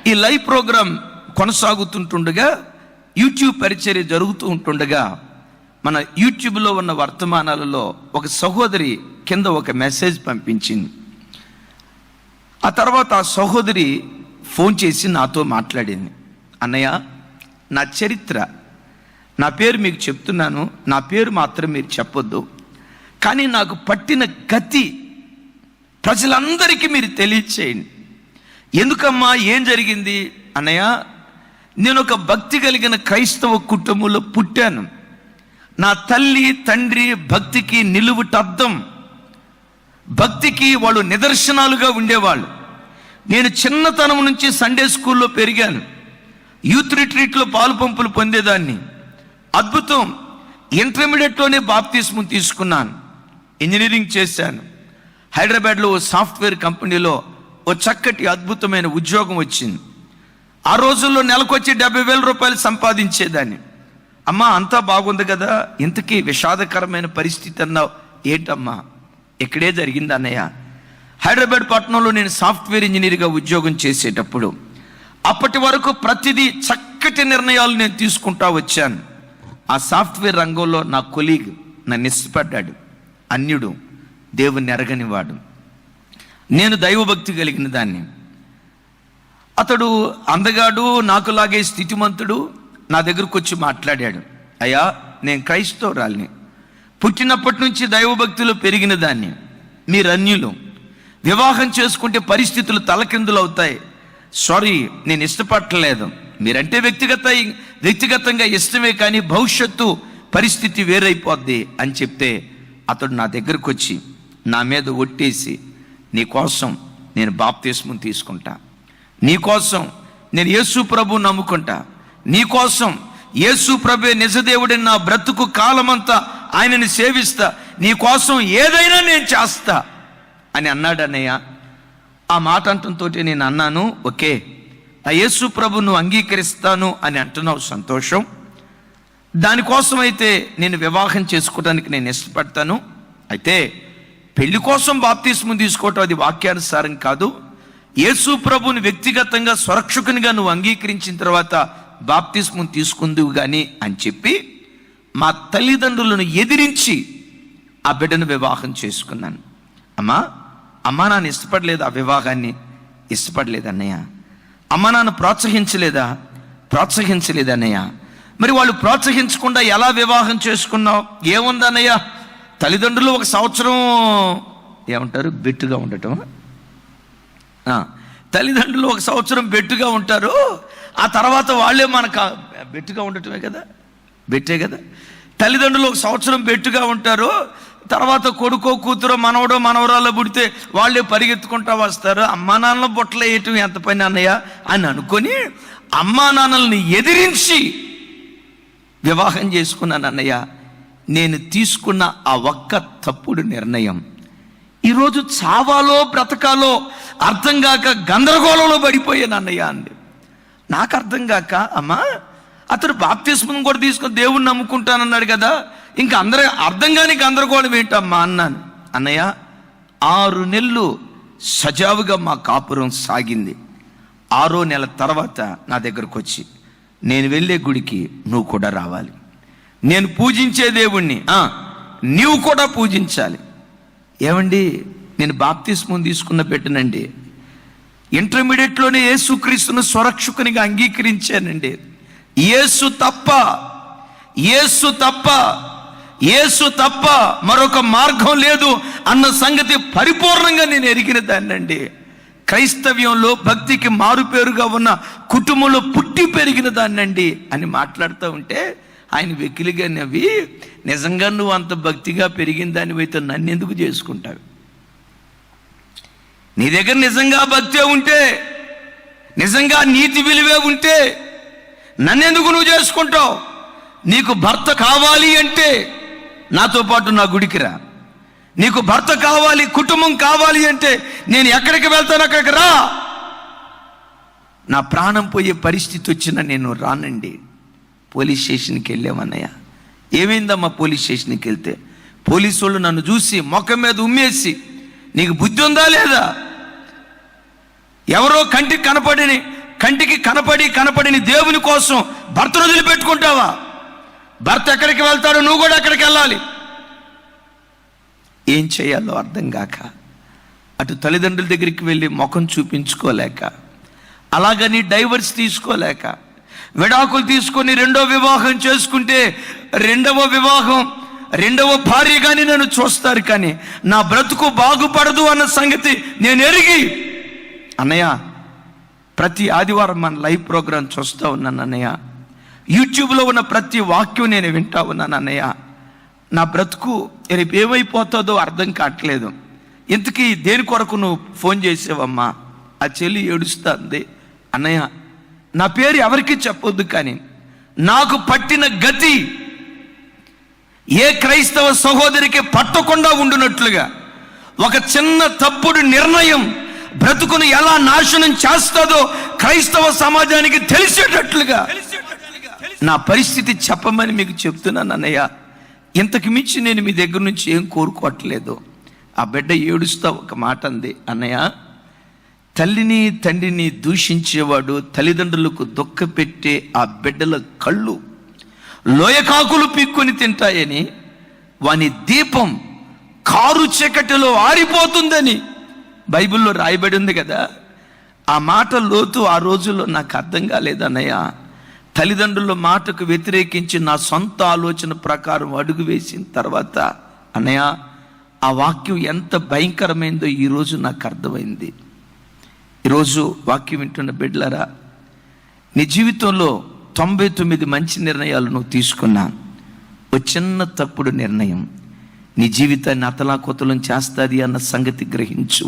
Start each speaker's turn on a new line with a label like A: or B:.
A: ఈ live programme కొనసాగుతుంటుండగా, YouTube పరిచర్య జరుగుతూ ఉంటుండగా, మన యూట్యూబ్లో ఉన్న వర్తమానాలలో ఒక సహోదరి కింద ఒక మెసేజ్ పంపించింది. ఆ తర్వాత ఆ సహోదరి ఫోన్ చేసి నాతో మాట్లాడింది. అన్నయ్య, నా చరిత్ర, నా పేరు మీకు చెప్తున్నాను, నా పేరు మాత్రం మీరు చెప్పొద్దు, కానీ నాకు పట్టిన గతి ప్రజలందరికీ మీరు తెలియచేయండి. ఎందుకమ్మా, ఏం జరిగింది? అన్నయ్య, నేను ఒక భక్తి కలిగిన క్రైస్తవ కుటుంబంలో పుట్టాను. నా తల్లి తండ్రి భక్తికి నిలువుటద్దం, భక్తికి వాళ్ళు నిదర్శనాలుగా ఉండేవాళ్ళు. నేను చిన్నతనం నుంచి సండే స్కూల్లో పెరిగాను. యూత్ రిట్రీట్లో పాలు పంపులు పొందేదాన్ని. అద్భుతం, ఇంటర్మీడియట్లోనే బాప్తిస్మం తీసుకున్నాను. ఇంజనీరింగ్ చేశాను. హైదరాబాద్లో ఓ సాఫ్ట్వేర్ కంపెనీలో ఓ చక్కటి అద్భుతమైన ఉద్యోగం వచ్చింది. ఆ రోజుల్లో నెలకొచ్చి 70,000 రూపాయలు సంపాదించేదాన్ని. అమ్మా, అంతా బాగుంది కదా, ఇంతకీ విషాదకరమైన పరిస్థితి అన్నావు ఏంటమ్మా? ఇక్కడే జరిగింది అన్నయ్య. హైదరాబాద్ పట్టణంలో నేను సాఫ్ట్వేర్ ఇంజనీర్గా ఉద్యోగం చేసేటప్పుడు అప్పటి వరకు ప్రతిదీ చక్కటి నిర్ణయాలు నేను తీసుకుంటా వచ్చాను. ఆ సాఫ్ట్వేర్ రంగంలో నా కొలీగ్ నన్ను ఇష్టపడ్డాడు. అన్యుడు, దేవుణ్ణి ఎరగనివాడు. నేను దైవభక్తి కలిగిన దాన్ని. అతడు అందగాడు, నాకులాగే స్థితిమంతుడు. నా దగ్గరకు వచ్చి మాట్లాడాడు. అయ్యా, నేను క్రైస్తవురాలిని, పుట్టినప్పటి నుంచి దైవభక్తిలో పెరిగిన దాన్ని. మీరు అన్యులు, వివాహం చేసుకుంటే పరిస్థితులు తలకిందులు అవుతాయి. సారీ, నేను ఇష్టపడలేదు. మీరంటే వ్యక్తిగతంగా ఇష్టమే, కానీ భవిష్యత్తు పరిస్థితి వేరైపోద్ది అని చెప్తే అతడు నా దగ్గరకు వచ్చి నా మీద ఒట్టేసి, నీకోసం నేను బాప్తిస్మం తీసుకుంటా, నీకోసం నేను యేసు ప్రభు నమ్ముకుంటా, నీకోసం యేసు ప్రభే నిజదేవుడిని నా బ్రతుకు కాలమంతా ఆయనని సేవిస్తా, నీకోసం ఏదైనా నేను చేస్తా అని అన్నాడు. అన్నయ్య, ఆ మాట అంటంతో నేను అన్నాను, ఓకే, ఆ యేసు ప్రభు నువ్వు అంగీకరిస్తాను అని అంటున్నావు, సంతోషం. దానికోసం అయితే నేను వివాహం చేసుకోవడానికి నేను ఇష్టపడతాను. అయితే పెళ్లి కోసం బాప్తిస్మం తీసుకోవటం అది వాక్యానుసారం కాదు. యేసు ప్రభుని వ్యక్తిగతంగా స్వరక్షకునిగా నువ్వు అంగీకరించిన తర్వాత బాప్తిస్మం తీసుకుందువు కానీ అని చెప్పి మా తల్లిదండ్రులను ఎదిరించి ఆ బిడ్డను వివాహం చేసుకున్నాను. అమ్మా నాన్న ఇష్టపడలేదు, ఆ వివాహాన్ని ఇష్టపడలేదు అన్నయ్య. అమ్మా నాన్న ప్రోత్సహించలేదు అన్నయ్య. మరి వాళ్ళు ప్రోత్సహించకుండా ఎలా వివాహం చేసుకున్నావు? ఏముందన్నయ్య, తల్లిదండ్రులు 1 సంవత్సరం ఏమంటారు, బెట్టుగా ఉండటం. తల్లిదండ్రులు 1 సంవత్సరం బెట్టుగా ఉంటారు, ఆ తర్వాత వాళ్ళే మనకు బెట్టుగా ఉండటమే కదా, బెట్టే కదా. తల్లిదండ్రులు 1 సంవత్సరం బెట్టుగా ఉంటారు, తర్వాత కొడుకో కూతురో మనవడో మనవరాల్లో పుడితే వాళ్ళే పరిగెత్తుకుంటా వస్తారు. అమ్మా నాన్నల బొట్టలు వేయటం ఎంత పని అన్నయ్య అని అనుకొని అమ్మా నాన్నల్ని ఎదిరించి వివాహం చేసుకున్నాను అన్నయ్య. నేను తీసుకున్న ఆ ఒక్క తప్పుడు నిర్ణయం ఈరోజు చావాలో బ్రతకాలో అర్థం కాక గందరగోళంలో పడిపోయాను అన్నయ్య అండి. నాకు అర్థం కాక, అమ్మా అతడు బాప్తిస్మం కూడా తీసుకొని దేవుణ్ణి నమ్ముకుంటానన్నాడు కదా, ఇంకా అందరూ అర్థం కాని గందరగోళం ఏంటమ్మా అన్నాను. అన్నయ్య, 6 నెలలు సజావుగా మా కాపురం సాగింది. 6వ నెల తర్వాత నా దగ్గరకు వచ్చి, నేను వెళ్ళే గుడికి నువ్వు కూడా రావాలి, నేను పూజించే దేవుణ్ణి నీవు కూడా పూజించాలి. ఏమండి, నేను బాప్తిస్మం తీసుకున్న పెట్టనండి, ఇంటర్మీడియట్లోనే యేసుక్రీస్తును స్వరక్షకునిగా అంగీకరించానండి. యేసు తప్ప మరొక మార్గం లేదు అన్న సంగతి పరిపూర్ణంగా నేను ఎరిగిన దాన్నండి. క్రైస్తవ్యంలో భక్తికి మారుపేరుగా ఉన్న కుటుంబంలో పుట్టి పెరిగిన దాన్నండి అని మాట్లాడుతూ ఉంటే ఆయన వెకిలిగా నవ్వి, నిజంగా నువ్వు అంత భక్తిగా పెరిగిన దానివైతే నన్ను ఎందుకు చేసుకుంటావు? నీ దగ్గర నిజంగా భక్తే ఉంటే, నిజంగా నీతి విలువే ఉంటే నన్నెందుకు నువ్వు చేసుకుంటావు? నీకు భర్త కావాలి అంటే నాతో పాటు నా గుడికి రా. నీకు భర్త కావాలి, కుటుంబం కావాలి అంటే నేను ఎక్కడికి వెళ్తాను అక్కడికి రా. నా ప్రాణం పోయే పరిస్థితి వచ్చినా నేను రానండి. పోలీస్ స్టేషన్కి వెళ్ళామన్నయ్య. ఏమైందమ్మా? పోలీస్ స్టేషన్కి వెళ్తే పోలీసు వాళ్ళు నన్ను చూసి మొఖం మీద ఉమ్మేసి, నీకు బుద్ధి ఉందా లేదా, ఎవరో కంటికి కనపడిని కంటికి కనపడిని దేవుని కోసం భర్తను వదిలిపెట్టుకుంటావా? భర్త ఎక్కడికి వెళ్తాడో నువ్వు కూడా అక్కడికి వెళ్ళాలి. ఏం చేయాలో అర్థం కాక, అటు తల్లిదండ్రుల దగ్గరికి వెళ్ళి ముఖం చూపించుకోలేక, అలాగని డైవర్స్ తీసుకోలేక, విడాకులు తీసుకొని రెండో వివాహం చేసుకుంటే రెండవ భార్యగాని నన్ను చూస్తారు, కానీ నా బ్రతుకు బాగుపడదు అన్న సంగతి నేను ఎరిగి, అన్నయ్య ప్రతి ఆదివారం మన లైవ్ ప్రోగ్రాం చూస్తూ ఉన్నాను అన్నయ్య, యూట్యూబ్లో ఉన్న ప్రతి వాక్యం నేను వింటా ఉన్నాను అన్నయ్య, నా బ్రతుకు రేపు ఏమైపోతుందో అర్థం కావట్లేదు. ఇంతకీ దేని కొరకు నువ్వు ఫోన్ చేసావమ్మా? ఆ చెల్లి ఏడుస్తుంది. అన్నయ్య నా పేరు ఎవరికి చెప్పొద్దు, కానీ నాకు పట్టిన గతి ఏ క్రైస్తవ సహోదరికి పట్టకుండా ఉండునట్లుగా ఒక చిన్న తప్పుడు నిర్ణయం బ్రతుకును ఎలా నాశనం చేస్తుందో క్రైస్తవ సమాజానికి తెలిసేటట్లుగా నా పరిస్థితి చెప్పమని మీకు చెప్తున్నాను అన్నయ్య. ఇంతకు మించి నేను మీ దగ్గర నుంచి ఏం కోరుకోవట్లేదు. ఆ బిడ్డ ఏడుస్తా ఒక మాట అంది, అన్నయ్య తల్లిని తండ్రిని దూషించేవాడు, తల్లిదండ్రులకు దుఃఖపెట్టే ఆ బిడ్డల కళ్ళు లోయకాకులు పీక్కొని తింటాయని, వాని దీపం కారు చీకటిలో ఆరిపోతుందని బైబిల్లో రాయబడి ఉంది కదా. ఆ మాట లోతు ఆ రోజుల్లో నాకు అర్థం కాలేదన్నయ్య. తల్లిదండ్రుల మాటకు వ్యతిరేకించి నా సొంత ఆలోచన ప్రకారం అడుగు వేసిన తర్వాత అన్నయ్య ఆ వాక్యం ఎంత భయంకరమైందో ఈరోజు నాకు అర్థమైంది. ఈరోజు వాక్యం వింటున్న బిడ్డలారా, నీ జీవితంలో 99 మంచి నిర్ణయాలు నువ్వు తీసుకున్నా, ఒక చిన్న తప్పుడు నిర్ణయం నీ జీవితాన్ని అతలాకుతలం చేస్తుంది అన్న సంగతి గ్రహించు.